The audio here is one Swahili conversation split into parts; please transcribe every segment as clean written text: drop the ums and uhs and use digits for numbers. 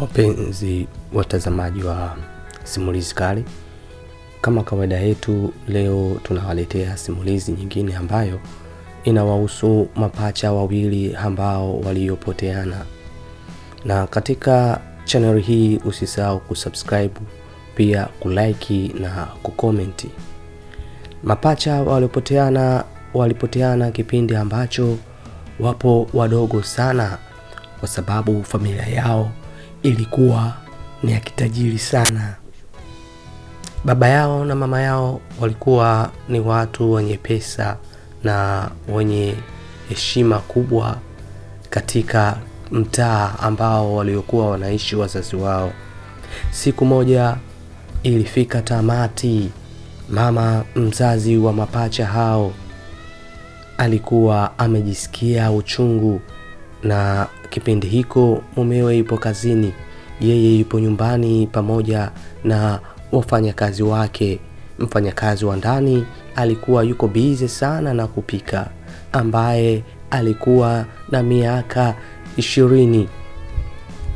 Wapenzi watazamaji wa Simulizi Kali, kama kawaida yetu, leo tunawaletea simulizi nyingine ambayo inawahusu mapacha wawili ambao waliopoteana. Na katika channel hii usisahau kusubscribe, pia kulike na kucomment. Mapacha walipoteana kipindi ambacho wapo wadogo sana, kwa sababu familia yao ilikuwa ni ya kitajiri sana. Baba yao na mama yao walikuwa ni watu wenye pesa na wenye heshima kubwa katika mtaa ambao waliokuwa wanaishi wazazi wao. Siku moja ilifika tamati. Mama mzazi wa mapacha hao alikuwa amejisikia uchungu, na kipindi hiko mumewe yupo kazini, yeye yupo nyumbani pamoja na wafanyakazi wake. Mfanyakazi wa ndani alikuwa yuko busy sana na kupika, ambaye alikuwa na miaka 20.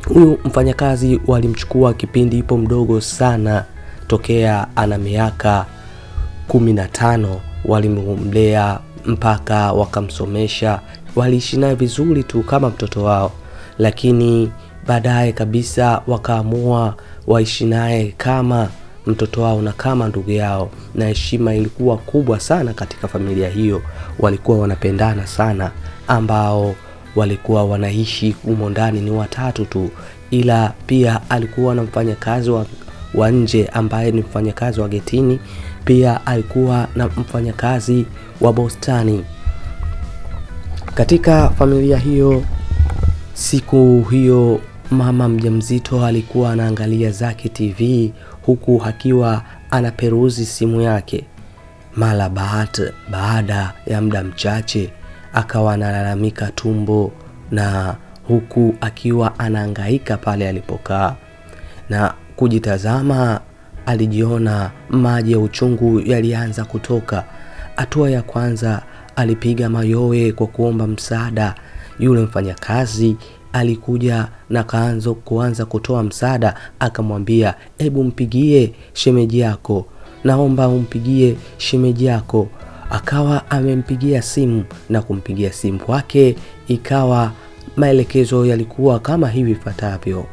Huyu mfanyakazi walimchukua kipindi yupo mdogo sana, tokea ana miaka 15 walimlea mpaka wakamsomesha. Waliishi naye vizuri tu kama mtoto wao, lakini baadaye kabisa wakaamua waishi naye kama mtoto wao na kama ndugu yao, na heshima ilikuwa kubwa sana katika familia hiyo. Walikuwa wanapendana sana, ambao walikuwa wanaishi humo ndani ni watatu tu, ila pia alikuwa na mfanyakazi wa nje ambaye ni mfanyakazi wa getini, pia alikuwa na mfanyakazi wa bostani. Katika familia hiyo, siku hiyo mama mjamzito alikuwa anaangalia zake TV huku akiwa anaperuzi simu yake. Mara baada ya muda mchache akawa analalamika tumbo, na huku akiwa anahangaika pale alipokaa na kujitazama, alijiona maji ya uchungu yalianza kutoka. Hatua ya kwanza alipiga mayowe kwa kuomba msaada. Yule mfanyakazi alikuja na kuanza kutoa msaada, akamwambia, "Hebu mpigie shemeji yako, naomba umpigie shemeji yako." Akawa amempigia simu, na kumpigia simu kwake ikawa maelekezo yalikuwa kama hivi ifuatavyo: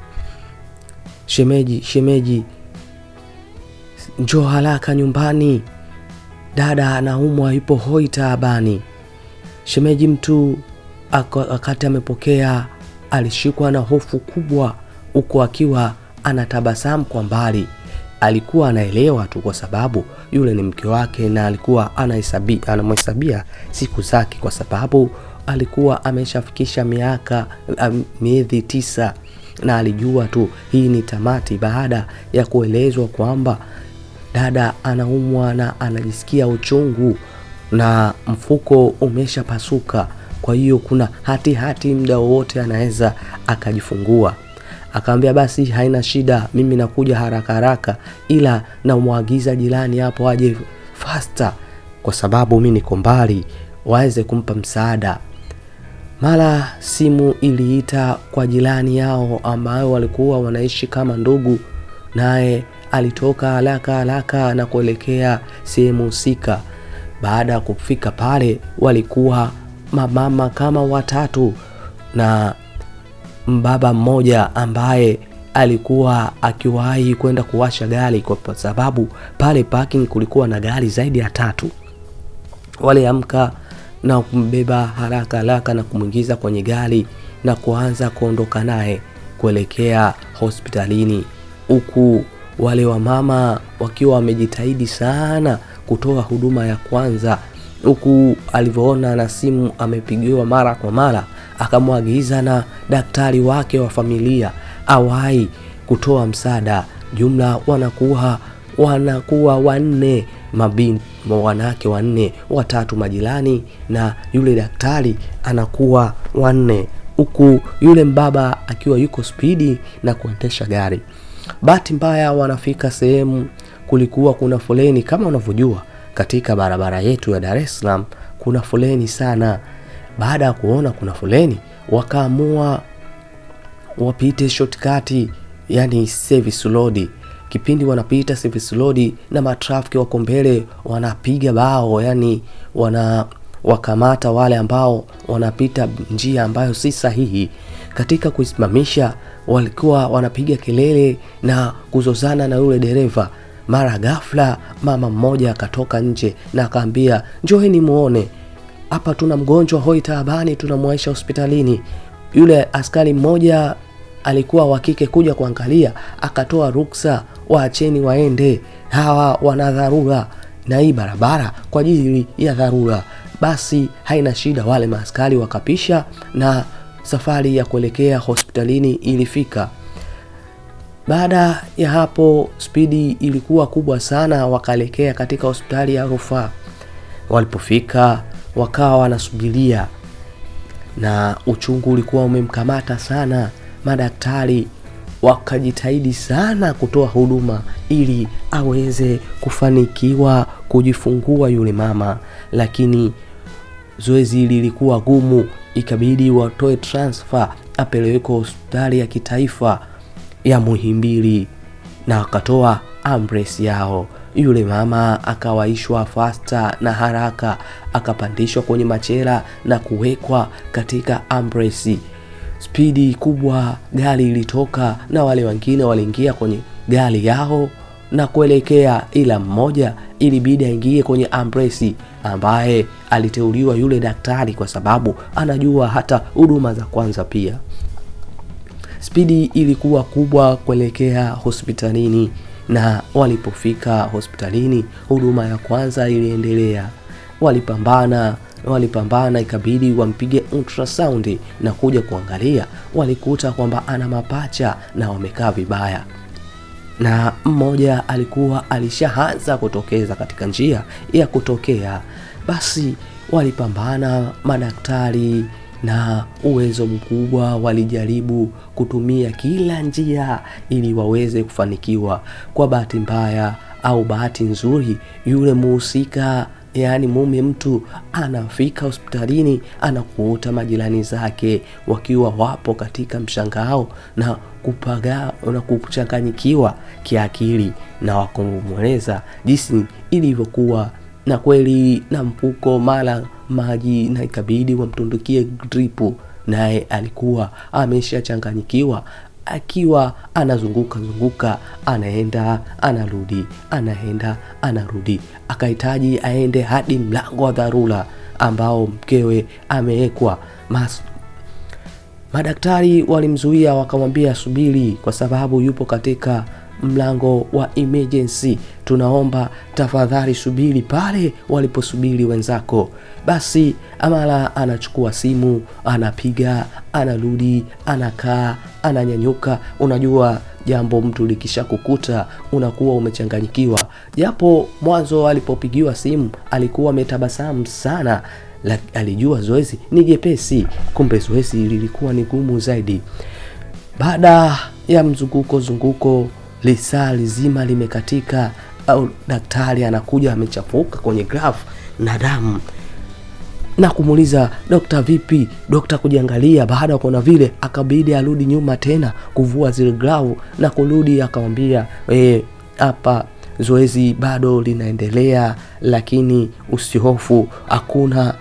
Shemeji, njoo haraka nyumbani, dada anaumwa, yupo hoi taabani." Shemeji mtu wakati amepokea alishikwa na hofu kubwa, huko akiwa anatabasamu kwa mbali. Alikuwa anaelewa tu kwa sababu yule ni mke wake, na alikuwa anamhesabia siku zake, kwa sababu alikuwa ameshafikisha miezi 9, na alijua tu hii ni tamati, baada ya kuelezwa kwamba dada anaumwa na anajisikia uchungu na mfuko umeshapasuka. Kwa hiyo kuna hati muda wote anaweza akajifungua. Akamwambia, "Basi haina shida, mimi nakuja haraka, ila namwagiza jirani hapo aje faster, kwa sababu mimi niko mbali, waweze kumpa msaada." Mara simu iliita kwa jirani yao ambao walikuwa wanaishi kama ndugu, naye alitoka haraka na kuelekea sehemu husika. Baada ya kufika pale, walikuwa mama kama watatu na mbaba mmoja ambaye alikuwa akiwahi kwenda kuwasha gari, kwa sababu pale parking kulikuwa na gari zaidi ya 3. Waliamka na kumbeba haraka na kumwingiza kwenye gari na kuanza kuondoka naye kuelekea hospitalini, huku wale wa mama wakiwa wamejitahidi sana kutoa huduma ya kwanza. Huku alivyoona na simu amepigiwa mara kwa mara, akamwagiza na daktari wake wa familia awahi kutoa msaada. Jumla wanakuwa 4, wanawake 4, 3 majirani na yule daktari anakuwa 4, huku yule mbaba akiwa yuko spidi na kuendesha gari. Bahati mbaya wanafika sehemu kulikuwa kuna foleni. Kama unavyojua katika barabara yetu ya Dar es Salaam kuna foleni sana. Baada ya kuona kuna foleni, wakaamua wapite shortcut, yani service road. Kipindi wanapita service road na matrafiki wako mbele wanapiga bao, yani wakamata wale ambao wanapita njia ambayo si sahihi. Katika kusimamisha walikuwa wanapiga kelele na kuzozana na yule dereva. Mara ghafla mama mmoja akatoka nje na akaambia, "Njoeni muone. Hapa tuna mgonjwa hoi taabani, tunamwaisha hospitalini." Yule askari mmoja alikuwa wa kike kuja kuangalia, akatoa ruksa, "Waacheni waende. Hawa wana dharura na hii barabara kwa ajili ya dharura." Basi haina shida, wale maaskari wakapisha na safari ya kuelekea hospitalini ilifika. Baada ya hapo spidi ilikuwa kubwa sana, wakaelekea katika hospitali ya rufaa. Walipofika wakawa wanasubiria na uchungu ulikuwa umemkamata sana. Madaktari wakajitahidi sana kutoa huduma ili aweze kufanikiwa kujifungua yule mama, lakini zoezi lilikuwa gumu. Ikabidi watoe transfer apelekwe hospitali ya kitaifa ya Muhimbili na wakatoa ambulance yao. Yule mama akawaishwa faster na haraka, akapandishwa kwenye machela na kuwekwa katika ambulance. Spidi kubwa, gari ilitoka na wale wengine waliingia kwenye gari yao na kuelekea, ila mmoja ilibidi aingie kwenye ambulance ambaye aliteuliwa yule daktari kwa sababu anajua hata huduma za kwanza pia. Spidi ilikuwa kubwa kuelekea hospitalini, na walipofika hospitalini huduma ya kwanza iliendelea. Walipambana ikabidi wampige ultrasound na kuja kuangalia, walikuta kwamba ana mapacha na wamekaa vibaya, na mmoja alikuwa alishaanza kutokeza katika njia ya kutokea. Basi walipambana madaktari na uwezo mkubwa, walijaribu kutumia kila njia ili waweze kufanikiwa. Kwa bahati mbaya au bahati nzuri, yule muhusika, yani mume mtu, anafika hospitalini anakuta majirani zake wakiwa wapo katika mshangao na kuchanganyikiwa kiakili, na wakumweleza jinsi ilivyokuwa, na kweli na mpuko mara maji, na ikabidi wamtundukie drip, naye alikuwa ameshachanganyikiwa, akiwa anazunguka anaenda anarudi, akahitaji aende hadi mlango wa dharura ambao mkewe amewekwa. Madaktari walimzuia, wakamwambia subiri kwa sababu yupo katika mlango wa emergency, tunaomba tafadhali subiri pale waliposubiri wenzako. Basi Amala anachukua simu, anapiga, anarudi, anakaa, ananyanyuka. Unajua jambo mtu likisha kukuta unakuwa umechanganyikiwa. Japo mwanzo alipopigiwa simu alikuwa ametabasamu sana, alijua zoezi ni jepesi, kumbe zoezi lilikuwa ni gumu zaidi. Baada ya mzunguko lisaa lizima limekatika, au daktari anakuja amechafuka kwenye glove na damu, na kumuuliza, "Dokta vipi?" Dokta kujiangalia, baada ya kuona vile akabidi arudi nyuma tena kuvua zile glove na kurudi, akamwambia, hapa zoezi bado linaendelea, lakini usihofu, hakuna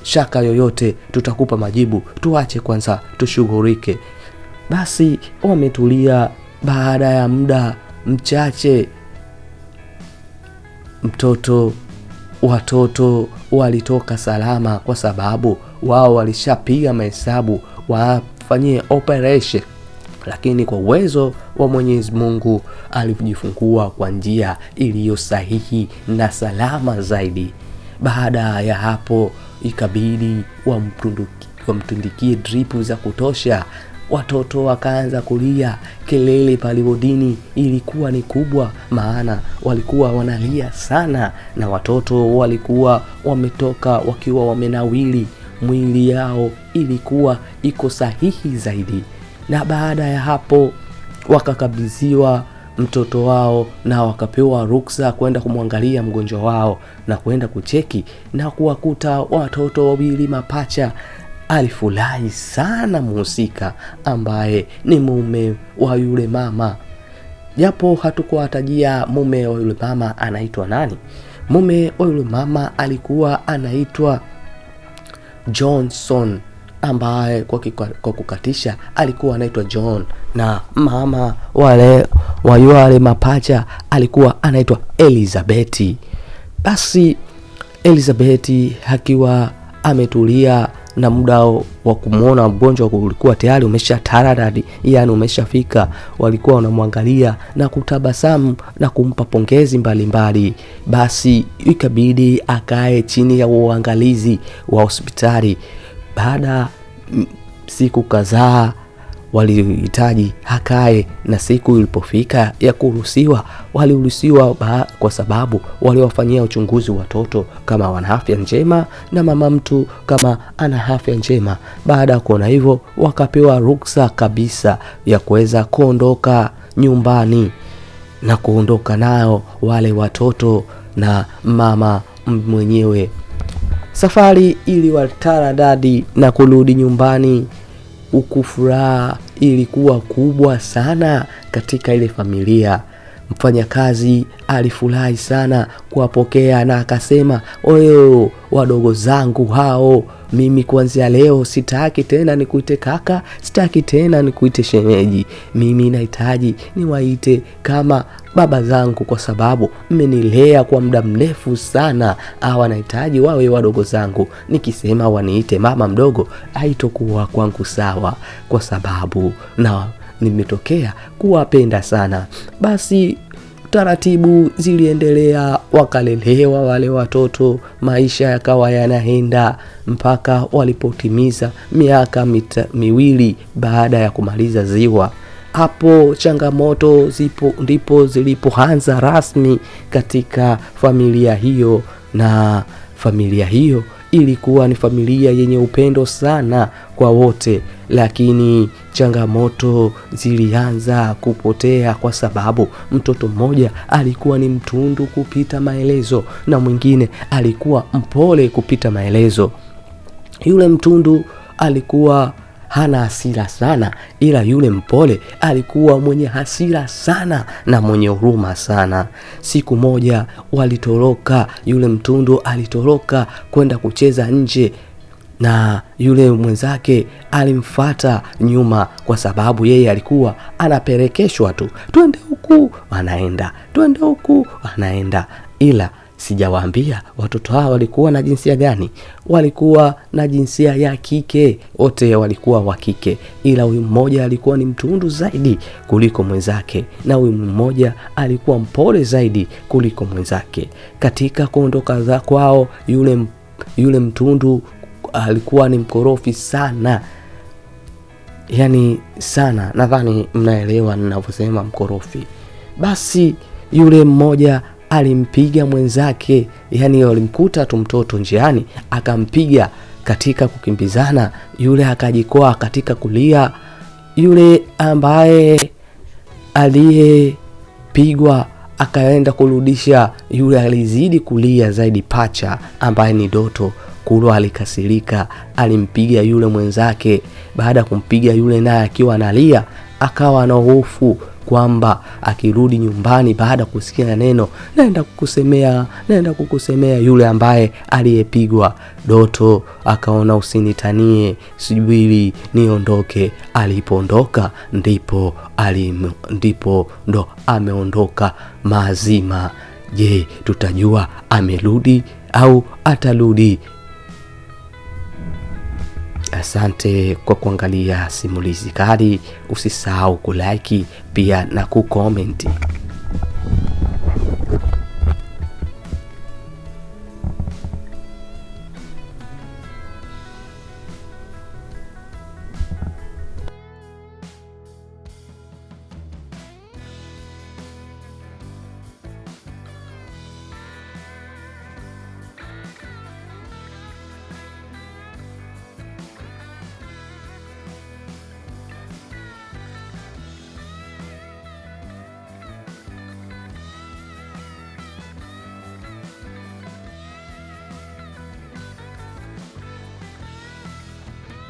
shaka yoyote, tutakupa majibu, tuache kwanza tushughulike. Basi wametulia. Baada ya muda mchache watoto walitoka salama, kwa sababu wao walishapiga mahesabu wafanyie operation, lakini kwa uwezo wa Mwenyezi Mungu alijifungua kwa njia iliyo sahihi na salama zaidi. Baada ya hapo ikabidi wamtundikie drip za kutosha. Watoto wakaanza kulia, kelele pale wodini ilikuwa ni kubwa, maana walikuwa wanalia sana, na watoto walikuwa wametoka wakiwa wamenawili, mwili yao ilikuwa iko sahihi zaidi. Na baada ya hapo wakakabidhiwa mtoto wao na wakapewa ruksa kwenda kumwangalia mgonjwa wao na kwenda kucheki, na kuwakuta watoto wawili mapacha. alifurahi sana mhusika ambaye ni mume wa yule mama. Japo hatukuwatajia mume wa yule mama anaitwa nani. Mume wa yule mama alikuwa anaitwa Johnson, ambaye kwa kukatisha alikuwa anaitwa John, na mama wale mapacha alikuwa anaitwa Elizabeth. Basi Elizabeth akiwa ametulia na muda wa kumuona mgonjwa ulikuwa tayari umeshataradadi, yani umeshafika, walikuwa wanamwangalia na kutabasamu na kumpa pongezi mbalimbali. Basi ikabidi akae chini ya uangalizi wa hospitali. Baada siku kadhaa walihitaji akae, na siku ilipofika ya kuruhusiwa, waliruhusiwa kwa sababu waliwafanyia uchunguzi watoto kama wana afya njema na mama mtu kama ana afya njema. Baada ya kuona hivyo, wakapewa ruksa kabisa ya kuweza kuondoka nyumbani na kuondoka nao wale watoto na mama mwenyewe. Safari iliwataradadi na kurudi nyumbani. Furaha ilikuwa kubwa sana katika ile familia. Mfanyakazi alifurahi sana kuwapokea na akasema, "Oyo wadogo zangu hao, mimi kuanzia leo sitaki tena nikuite kaka, sitaki tena nikuite shemeji. Mimi nahitaji niwaite kama baba zangu kwa sababu mmenilea kwa muda mrefu sana. Hawa nahitaji wawe wadogo zangu. Nikisema waniite mama mdogo haitokuwa kwangu sawa, kwa sababu na nimetokea kuwapenda sana." Basi taratibu ziliendelea, wakalelewa wale watoto, maisha yakawa yanaenda mpaka walipotimiza miaka 2 baada ya kumaliza ziwa. Hapo changamoto ndipo zilipoanza rasmi katika familia hiyo, na familia hiyo ilikuwa ni familia yenye upendo sana kwa wote, lakini changamoto zilianza kupotea kwa sababu mtoto mmoja alikuwa ni mtundu kupita maelezo na mwingine alikuwa mpole kupita maelezo. Yule mtundu alikuwa hana hasira sana, ila yule mpole alikuwa mwenye hasira sana na mwenye huruma sana. Siku moja walitoroka, yule mtundu alitoroka kwenda kucheza nje, na yule mwenzake alimfuata nyuma kwa sababu yeye alikuwa anapelekeshwa tu, twende huku anaenda, twende huku anaenda. Ila sijawaambia watoto hao walikuwa na jinsia gani. Walikuwa na jinsia ya kike, wote walikuwa wa kike, ila huyu mmoja alikuwa ni mtundu zaidi kuliko mwenzake, na huyu mmoja alikuwa mpole zaidi kuliko mwenzake. Katika kuondoka za kwao, yule mtundu alikuwa ni mkorofi sana, yani sana. Nadhani mnaelewa ninavyosema mkorofi. Basi yule mmoja alimpiga mwenzake, yani alimkuta tu mtoto njiani akampiga. Katika kukimbizana, yule akajikoa katika kulia. Yule ambaye aliyepigwa akaenda kurudisha, yule alizidi kulia zaidi. Pacha ambaye ni Doto Kulwa alikasirika, alimpiga yule mwenzake. Baada kumpiga yule, naye akiwa analia, akawa na hofu kwamba akirudi nyumbani baada kusikia neno naenda kukusemea, yule ambaye aliyepigwa. Doto akaona usinitanie, subiri niondoke. Alipoondoka ndipo ndo ameondoka mazima. Je, tutajua amerudi au atarudi? Asante kwa kuangalia simulizi kali. Usisahau kulike pia na kukomenti.